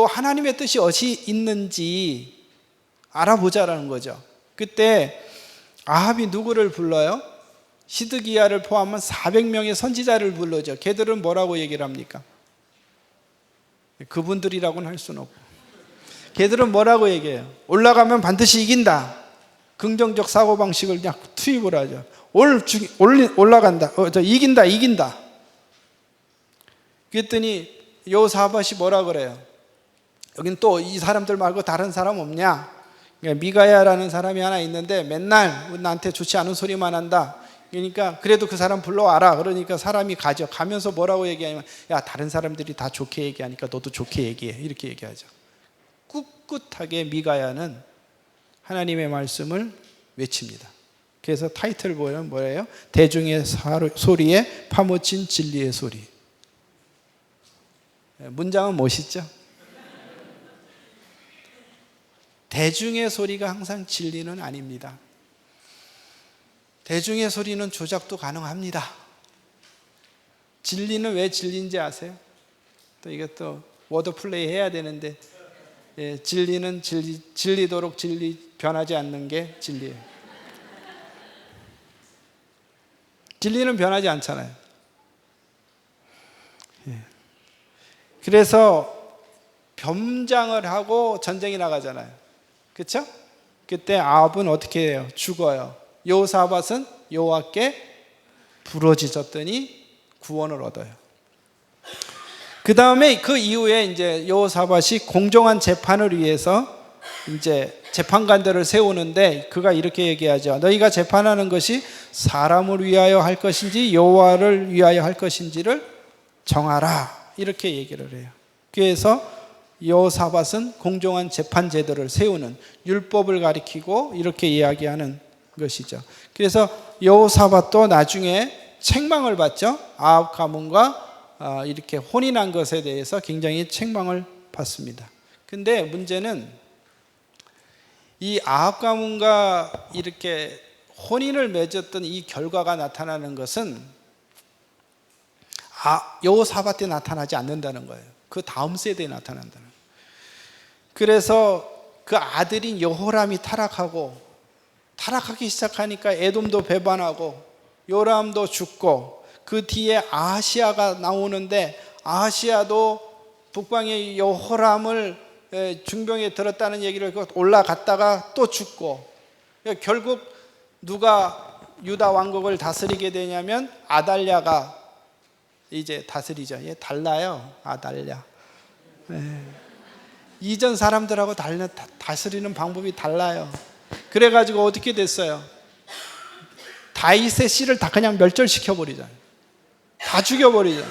하나님의 뜻이 어디 있는지 알아보자라는 거죠. 그때 아합이 누구를 불러요? 시드기야를 포함한 400명의 선지자를 불러죠. 걔들은 뭐라고 얘기를 합니까? 그분들이라고는 할 수는 없고 걔들은 뭐라고 얘기해요? 올라가면 반드시 이긴다. 긍정적 사고방식을 그냥 투입을 하죠. 올라간다. 이긴다. 그랬더니 여호사밧이 뭐라 그래요? 여긴 또 이 사람들 말고 다른 사람 없냐? 미가야라는 사람이 하나 있는데 맨날 나한테 좋지 않은 소리만 한다. 그러니까 그래도 그 사람 불러와라. 그러니까 사람이 가죠. 가면서 뭐라고 얘기하냐면 야, 다른 사람들이 다 좋게 얘기하니까 너도 좋게 얘기해. 이렇게 얘기하죠. 꿋꿋하게 미가야는 하나님의 말씀을 외칩니다. 그래서 타이틀 보면 뭐예요? 대중의 소리에 파묻힌 진리의 소리. 문장은 멋있죠? 대중의 소리가 항상 진리는 아닙니다. 대중의 소리는 조작도 가능합니다. 진리는 왜 진리인지 아세요? 또 이것도 워드플레이 해야 되는데 진리는 진리도록 변하지 않는 게 진리예요. 진리는 변하지 않잖아요. 그래서 변장을 하고 전쟁이 나가잖아요. 그렇죠? 그때 아합은 어떻게 해요? 죽어요. 여호사밧은 여호와께 부르짖었더니 구원을 얻어요. 그 다음에 그 이후에 이제 여호사밧이 공정한 재판을 위해서 이제 재판관들을 세우는데 그가 이렇게 얘기하죠. 너희가 재판하는 것이 사람을 위하여 할 것인지 여호와를 위하여 할 것인지를 정하라. 이렇게 얘기를 해요. 그래서 여호사밧은 공정한 재판 제도를 세우는, 율법을 가리키고 이렇게 이야기하는 것이죠. 그래서 여호사밧도 나중에 책망을 받죠. 아합 가문과 이렇게 혼인한 것에 대해서 굉장히 책망을 받습니다. 근데 문제는 이 아합 가문과 이렇게 혼인을 맺었던 이 결과가 나타나는 것은 여호사밧 때 나타나지 않는다는 거예요. 그 다음 세대에 나타난다는 거예요. 그래서 그 아들인 여호람이 타락하기 시작하니까 에돔도 배반하고 요람도 죽고, 그 뒤에 아하시아가 나오는데 아하시아도 북방의 여호람을 중병에 들었다는 얘기를 올라갔다가 또 죽고, 결국 누가 유다 왕국을 다스리게 되냐면 아달랴가 이제 다스리죠. 얘 달라요. 아달랴. 이전 사람들하고 다스리는 방법이 달라요. 그래가지고 어떻게 됐어요? 다윗의 씨를 다 그냥 멸절시켜버리잖아요. 다 죽여버리잖아요.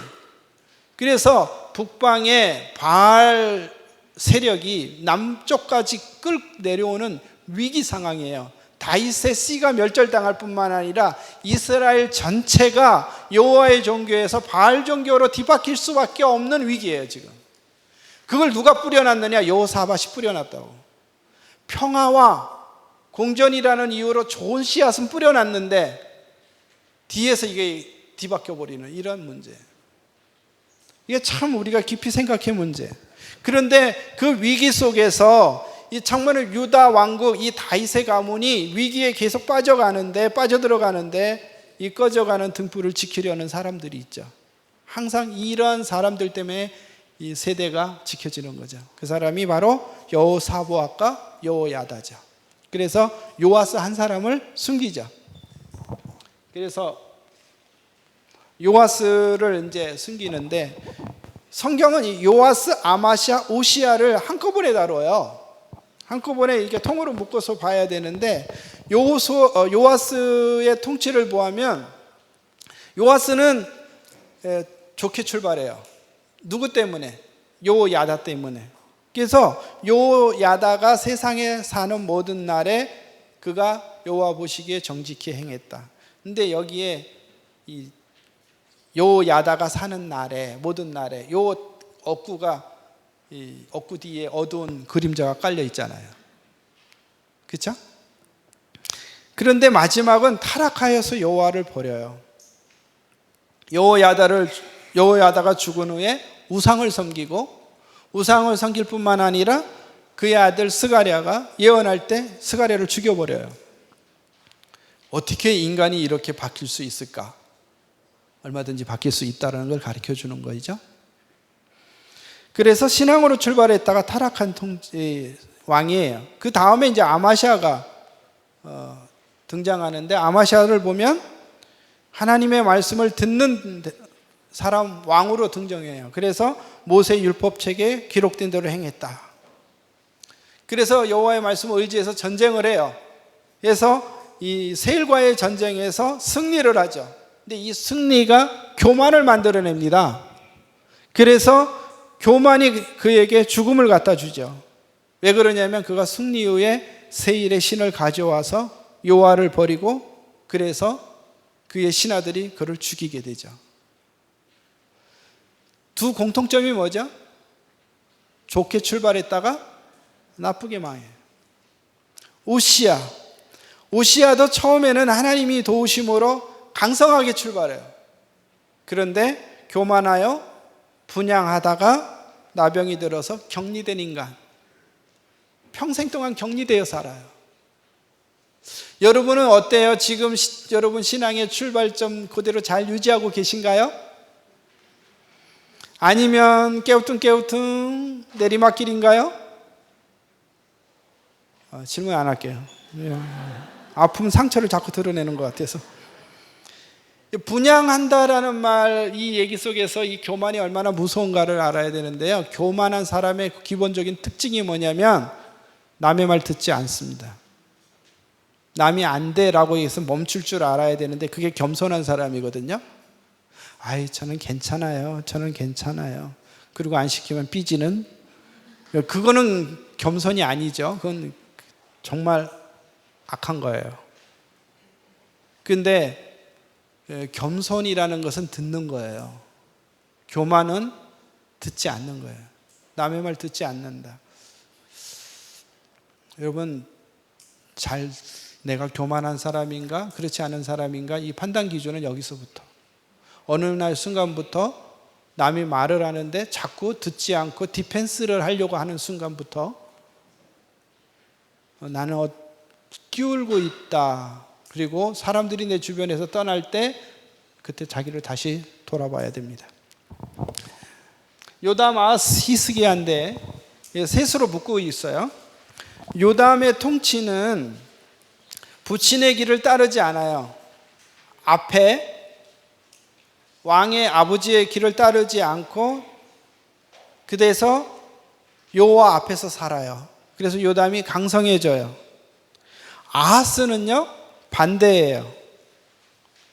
그래서 북방의 바알 세력이 남쪽까지 끌 내려오는 위기 상황이에요. 다윗의 씨가 멸절당할 뿐만 아니라 이스라엘 전체가 여호와의 종교에서 바알 종교로 뒤바뀔 수밖에 없는 위기예요. 지금 그걸 누가 뿌려놨느냐? 여호사밧이 뿌려놨다고. 평화와 공전이라는 이유로 좋은 씨앗은 뿌려놨는데 뒤에서 이게 뒤바뀌어 버리는 이런 문제. 이게 참 우리가 깊이 생각해 문제. 그런데 그 위기 속에서 이 정말 유다 왕국, 이 다윗의 가문이 위기에 계속 빠져들어가는데 이 꺼져가는 등불을 지키려는 사람들이 있죠. 항상 이러한 사람들 때문에 이 세대가 지켜지는 거죠. 그 사람이 바로 여호사밧과 여호야다죠. 그래서 요아스 한 사람을 숨기죠. 그래서 요아스를 이제 숨기는데 성경은 이 요아스, 아마시아, 오시아를 한꺼번에 다뤄요. 한꺼번에 이렇게 통으로 묶어서 봐야 되는데 요아스의 통치를 보면 요아스는 좋게 출발해요. 누구 때문에? 요야다 때문에. 그래서 요야다가 세상에 사는 모든 날에 그가 여호와 보시기에 정직히 행했다. 근데 여기에 이 요야다가 사는 날에, 모든 날에 요 억구가, 이 억구 뒤에 어두운 그림자가 깔려 있잖아요. 그렇죠? 그런데 마지막은 타락하여서 여호와를 버려요. 여호야다가 죽은 후에 우상을 섬기고, 우상을 섬길 뿐만 아니라 그의 아들 스가랴가 예언할 때 스가랴를 죽여버려요. 어떻게 인간이 이렇게 바뀔 수 있을까? 얼마든지 바뀔 수 있다는 걸 가르쳐 주는 거죠. 그래서 신앙으로 출발했다가 타락한 왕이에요. 그 다음에 이제 아마시아가 등장하는데, 아마시아를 보면 하나님의 말씀을 듣는 사람 왕으로 등장해요. 그래서 모세 율법책에 기록된 대로 행했다. 그래서 여호와의 말씀을 의지해서 전쟁을 해요. 그래서 이 세일과의 전쟁에서 승리를 하죠. 근데 이 승리가 교만을 만들어냅니다. 그래서 교만이 그에게 죽음을 갖다 주죠. 왜 그러냐면 그가 승리 후에 세일의 신을 가져와서 여호와를 버리고, 그래서 그의 신하들이 그를 죽이게 되죠. 두 공통점이 뭐죠? 좋게 출발했다가 나쁘게 망해요. 오시아도 처음에는 하나님이 도우심으로 강성하게 출발해요. 그런데 교만하여 분향하다가 나병이 들어서 격리된 인간, 평생 동안 격리되어 살아요. 여러분은 어때요? 지금 여러분 신앙의 출발점 그대로 잘 유지하고 계신가요? 아니면 깨우뚱깨우뚱 내리막길인가요? 질문 안 할게요. 아픔 상처를 자꾸 드러내는 것 같아서. 분양한다라는 말, 이 얘기 속에서 이 교만이 얼마나 무서운가를 알아야 되는데요. 교만한 사람의 기본적인 특징이 뭐냐면 남의 말 듣지 않습니다. 남이 안 돼라고 해서 멈출 줄 알아야 되는데 그게 겸손한 사람이거든요. 아이, 저는 괜찮아요. 저는 괜찮아요. 그리고 안 시키면 삐지는, 그거는 겸손이 아니죠. 그건 정말 악한 거예요. 근데 겸손이라는 것은 듣는 거예요. 교만은 듣지 않는 거예요. 남의 말 듣지 않는다. 여러분, 내가 교만한 사람인가 그렇지 않은 사람인가, 이 판단 기준은 여기서부터, 어느 날 순간부터 남이 말을 하는데 자꾸 듣지 않고 디펜스를 하려고 하는 순간부터 나는 끼울고 있다. 그리고 사람들이 내 주변에서 떠날 때 그때 자기를 다시 돌아봐야 됩니다. 요담, 아하스, 히스기야인데 셋으로 묶고 있어요. 요담의 통치는 부친의 길을 따르지 않아요. 앞에 왕의 아버지의 길을 따르지 않고 그래서 여호와 앞에서 살아요. 그래서 요담이 강성해져요. 아하스는요, 반대예요.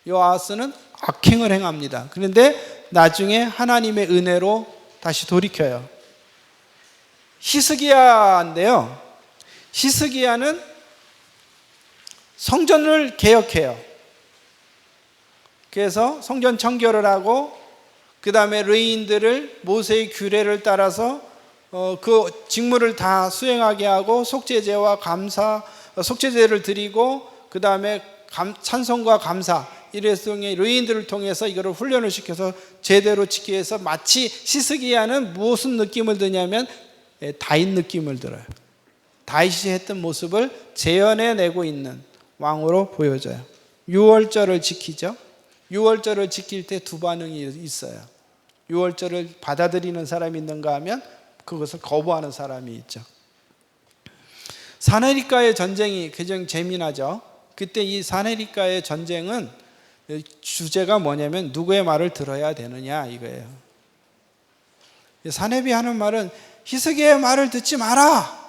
요 아하스는 악행을 행합니다. 그런데 나중에 하나님의 은혜로 다시 돌이켜요. 히스기야인데요, 히스기야는 성전을 개혁해요. 그래서 성전 청결을 하고 그 다음에 레위인들을 모세의 규례를 따라서 그 직무를 다 수행하게 하고 속죄제와 감사, 속죄제를 드리고 그 다음에 찬송과 감사, 일회성의 레위인들을 통해서 이거를 훈련을 시켜서 제대로 지키기 위해서, 마치 히스기야는 무슨 느낌을 드냐면 다윗 느낌을 들어요. 다윗이 했던 모습을 재현해내고 있는 왕으로 보여져요. 유월절을 지키죠. 유월절을 지킬 때 두 반응이 있어요. 유월절을 받아들이는 사람이 있는가 하면 그것을 거부하는 사람이 있죠. 사네립과의 전쟁이 굉장히 재미나죠. 그때 이 사네립과의 전쟁은 주제가 뭐냐면 누구의 말을 들어야 되느냐 이거예요. 사네비 하는 말은 히스기야의 말을 듣지 마라.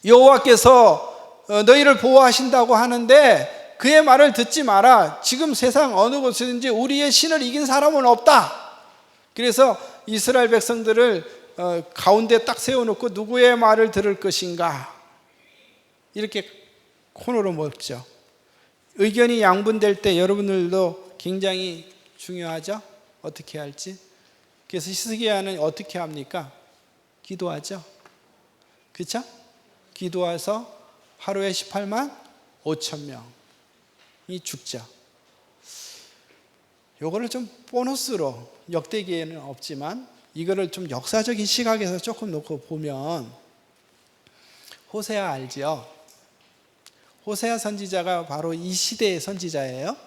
여호와께서 너희를 보호하신다고 하는데 그의 말을 듣지 마라. 지금 세상 어느 곳이든지 우리의 신을 이긴 사람은 없다. 그래서 이스라엘 백성들을 가운데 딱 세워놓고 누구의 말을 들을 것인가 이렇게 코너로 먹죠. 의견이 양분될 때 여러분들도 굉장히 중요하죠. 어떻게 할지. 그래서 히스기야는 어떻게 합니까? 기도하죠. 그렇죠? 기도해서 하루에 18만 5천 명이 죽죠. 요거를 좀 보너스로, 역대기에는 없지만 이거를 좀 역사적인 시각에서 조금 놓고 보면, 호세아 알지요? 호세아 선지자가 바로 이 시대의 선지자예요.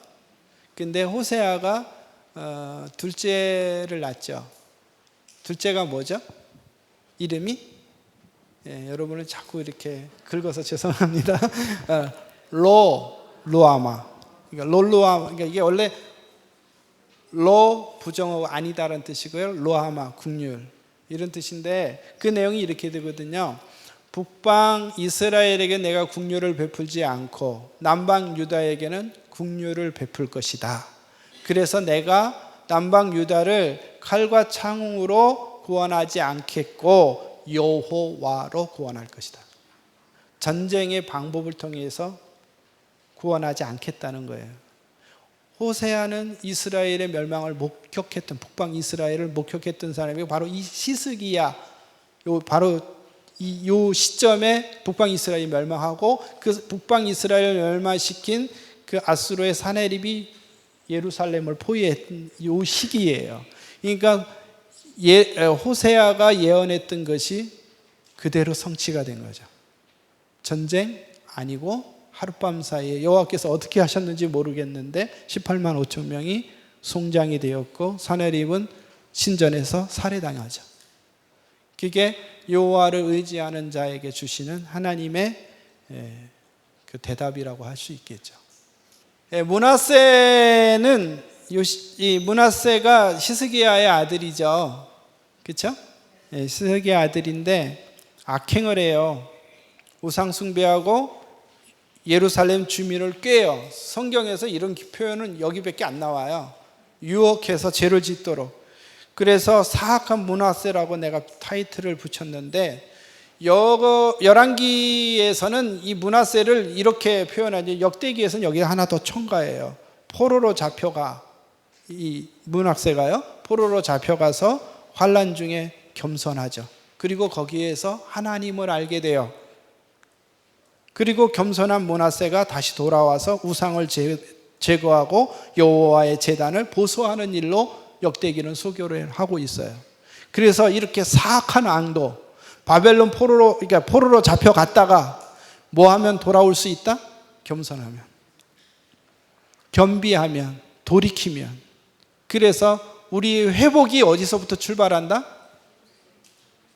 근데 호세아가 둘째를 낳죠. 둘째가 뭐죠? 이름이? 여러분은 자꾸 이렇게 긁어서 죄송합니다. 로루아마. 그러니까 롤루아마. 그러니까 이게 원래 로 부정어 아니다라는 뜻이고요. 로하마 국률 이런 뜻인데, 그 내용이 이렇게 되거든요. 북방 이스라엘에게 내가 국률을 베풀지 않고 남방 유다에게는 국률을 베풀 것이다. 그래서 내가 남방 유다를 칼과 창으로 구원하지 않겠고 여호와로 구원할 것이다. 전쟁의 방법을 통해서 구원하지 않겠다는 거예요. 호세아는 이스라엘의 멸망을 목격했던, 북방 이스라엘을 목격했던 사람이 바로 이 히스기야, 바로 이 시점에 북방 이스라엘이 멸망하고 그 북방 이스라엘을 멸망시킨 그 아수르의 사네립이 예루살렘을 포위했던 이 시기예요. 그러니까 호세아가 예언했던 것이 그대로 성취가 된 거죠. 전쟁 아니고 하룻밤 사이에 여호와께서 어떻게 하셨는지 모르겠는데 18만 5천 명이 송장이 되었고 사네립은 신전에서 살해당하죠. 그게 여호와를 의지하는 자에게 주시는 하나님의 그 대답이라고 할 수 있겠죠. 므낫세는 이 므낫세가 히스기야의 아들이죠. 그렇죠? 히스기야 아들인데 악행을 해요. 우상 숭배하고 예루살렘 주민을 꾀어. 성경에서 이런 표현은 여기밖에 안 나와요. 유혹해서 죄를 짓도록. 그래서 사악한 므낫세라고 내가 타이틀을 붙였는데, 열왕기에서는 이 므낫세를 이렇게 표현하지, 역대기에서는 여기 하나 더 첨가해요. 포로로 잡혀가. 이 므낫세가요, 포로로 잡혀가서 환난 중에 겸손하죠. 그리고 거기에서 하나님을 알게 돼요. 그리고 겸손한 므낫세가 다시 돌아와서 우상을 제거하고 여호와의 제단을 보수하는 일로 역대기는 소교를 하고 있어요. 그래서 이렇게 사악한 왕도 바벨론 포로로 잡혀갔다가 뭐 하면 돌아올 수 있다? 겸손하면, 겸비하면, 돌이키면. 그래서 우리 회복이 어디서부터 출발한다?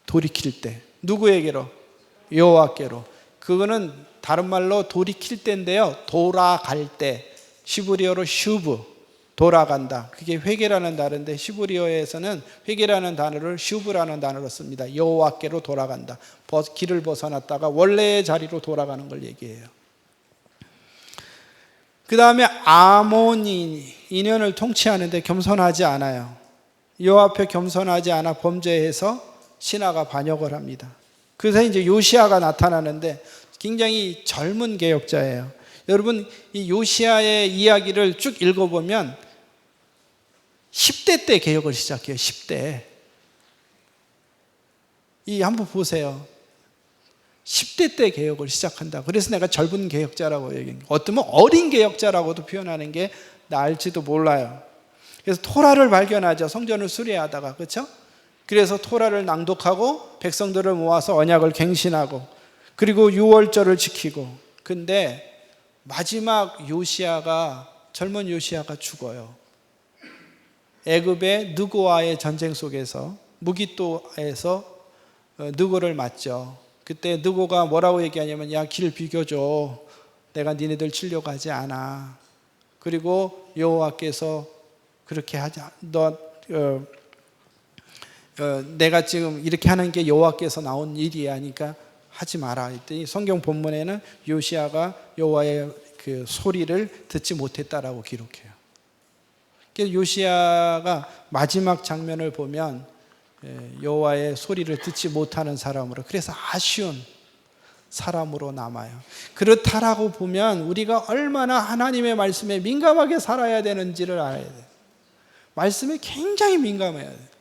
돌이킬 때. 누구에게로? 여호와께로. 그거는 다른 말로 돌이킬 때인데요, 돌아갈 때. 시브리어로 슈브, 돌아간다. 그게 회개라는 단어인데 시브리어에서는 회개라는 단어를 슈브라는 단어로 씁니다. 여호와께로 돌아간다. 길을 벗어났다가 원래의 자리로 돌아가는 걸 얘기해요. 그 다음에 아몬이 인연을 통치하는데 겸손하지 않아요. 여호와 앞에 겸손하지 않아 범죄해서 신하가 반역을 합니다. 그래서 이제 요시야가 나타나는데 굉장히 젊은 개혁자예요. 여러분, 이 요시야의 이야기를 쭉 읽어보면 10대 때 개혁을 시작해요. 10대. 한번 보세요. 10대 때 개혁을 시작한다. 그래서 내가 젊은 개혁자라고 얘기해요. 어쩌면 어린 개혁자라고도 표현하는 게 나을지도 몰라요. 그래서 토라를 발견하죠. 성전을 수리하다가. 그렇죠? 그래서 토라를 낭독하고 백성들을 모아서 언약을 갱신하고, 그리고 유월절을 지키고. 근데 마지막 요시야가, 젊은 요시야가 죽어요. 애굽의 느고와의 전쟁 속에서 무깃도에서 느고를 맞죠. 그때 느고가 뭐라고 얘기하냐면, 야, 길 비켜줘. 내가 니네들 치려고 하지 않아. 그리고 여호와께서 그렇게 하자. 내가 지금 이렇게 하는 게 여호와께서 나온 일이야. 하니까 하지 마라. 했더니 성경 본문에는 요시야가 여호와의 그 소리를 듣지 못했다라고 기록해요. 그래서 요시야가 마지막 장면을 보면 여호와의 소리를 듣지 못하는 사람으로, 그래서 아쉬운 사람으로 남아요. 그렇다라고 보면 우리가 얼마나 하나님의 말씀에 민감하게 살아야 되는지를 알아야 돼요. 말씀에 굉장히 민감해야 돼요.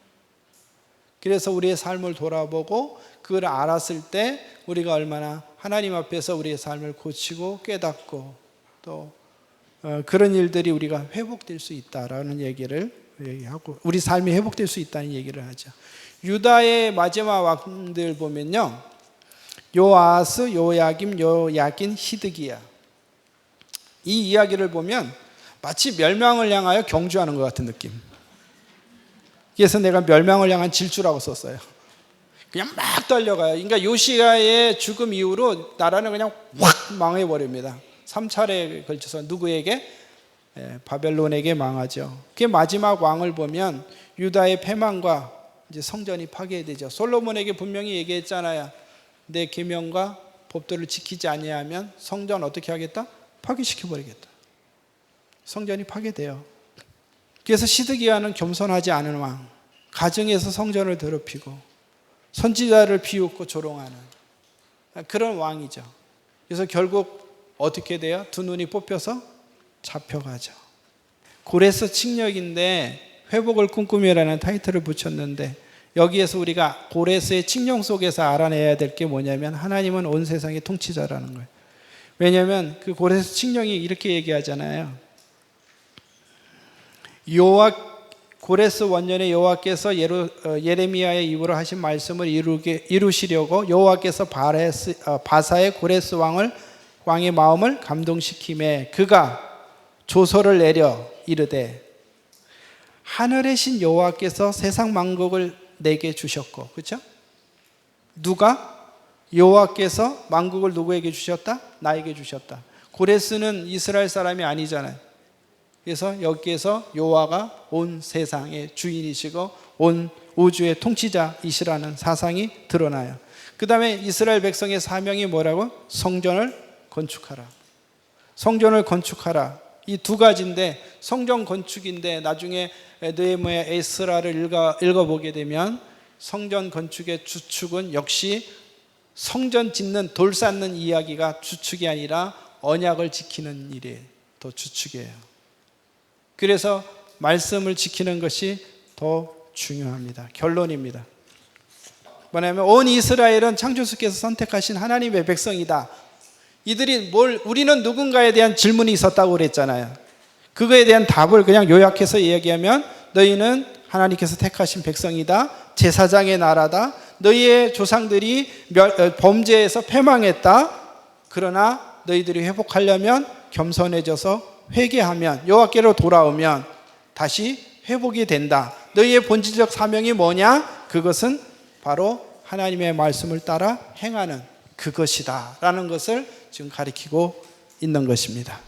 그래서 우리의 삶을 돌아보고 그걸 알았을 때 우리가 얼마나 하나님 앞에서 우리의 삶을 고치고 깨닫고 또 그런 일들이 우리가 회복될 수 있다라는 얘기를 얘기하고, 우리 삶이 회복될 수 있다는 얘기를 하죠. 유다의 마지막 왕들 보면요, 요아스, 요야김, 요야긴, 히드기야. 이 이야기를 보면 마치 멸망을 향하여 경주하는 것 같은 느낌. 그래서 내가 멸망을 향한 질주라고 썼어요. 그냥 막 떨려가요. 그러니까 요시야의 죽음 이후로 나라는 그냥 확 망해버립니다. 3차례에 걸쳐서 누구에게? 바벨론에게 망하죠. 그 마지막 왕을 보면 유다의 패망과 이제 성전이 파괴되죠. 솔로몬에게 분명히 얘기했잖아요. 내 계명과 법도를 지키지 아니하면 성전 어떻게 하겠다? 파괴시켜버리겠다. 성전이 파괴돼요. 그래서 시드기야는 겸손하지 않은 왕, 가정에서 성전을 더럽히고 선지자를 비웃고 조롱하는 그런 왕이죠. 그래서 결국 어떻게 돼요? 두 눈이 뽑혀서 잡혀가죠. 고레스 칙령인데 회복을 꿈꾸며라는 타이틀을 붙였는데, 여기에서 우리가 고레스의 칙령 속에서 알아내야 될 게 뭐냐면 하나님은 온 세상의 통치자라는 거예요. 왜냐하면 그 고레스 칙령이 이렇게 얘기하잖아요. 고레스 원년에 여호와께서 예레미야의 입으로 하신 말씀을 이루시려고 여호와께서 바사의 고레스 왕의 마음을 감동시키매 그가 조서를 내려 이르되, 하늘의 신 여호와께서 세상 만국을 내게 주셨고, 그렇죠? 누가? 여호와께서 만국을 누구에게 주셨다? 나에게 주셨다. 고레스는 이스라엘 사람이 아니잖아요. 그래서 여기에서 여호와가 온 세상의 주인이시고 온 우주의 통치자이시라는 사상이 드러나요. 그 다음에 이스라엘 백성의 사명이 뭐라고? 성전을 건축하라. 성전을 건축하라. 이 두 가지인데, 성전 건축인데 나중에 느헤미야 에스라를 읽어보게 되면 성전 건축의 주축은 역시 성전 짓는, 돌 쌓는 이야기가 주축이 아니라 언약을 지키는 일이 더 주축이에요. 그래서 말씀을 지키는 것이 더 중요합니다. 결론입니다. 뭐냐면 온 이스라엘은 창조주께서 선택하신 하나님의 백성이다. 이들이 우리는 누군가에 대한 질문이 있었다고 그랬잖아요. 그거에 대한 답을 그냥 요약해서 이야기하면 너희는 하나님께서 택하신 백성이다. 제사장의 나라다. 너희의 조상들이 범죄에서 패망했다. 그러나 너희들이 회복하려면 겸손해져서 회개하면, 여호와께로 돌아오면 다시 회복이 된다. 너희의 본질적 사명이 뭐냐? 그것은 바로 하나님의 말씀을 따라 행하는 그것이다 라는 것을 지금 가리키고 있는 것입니다.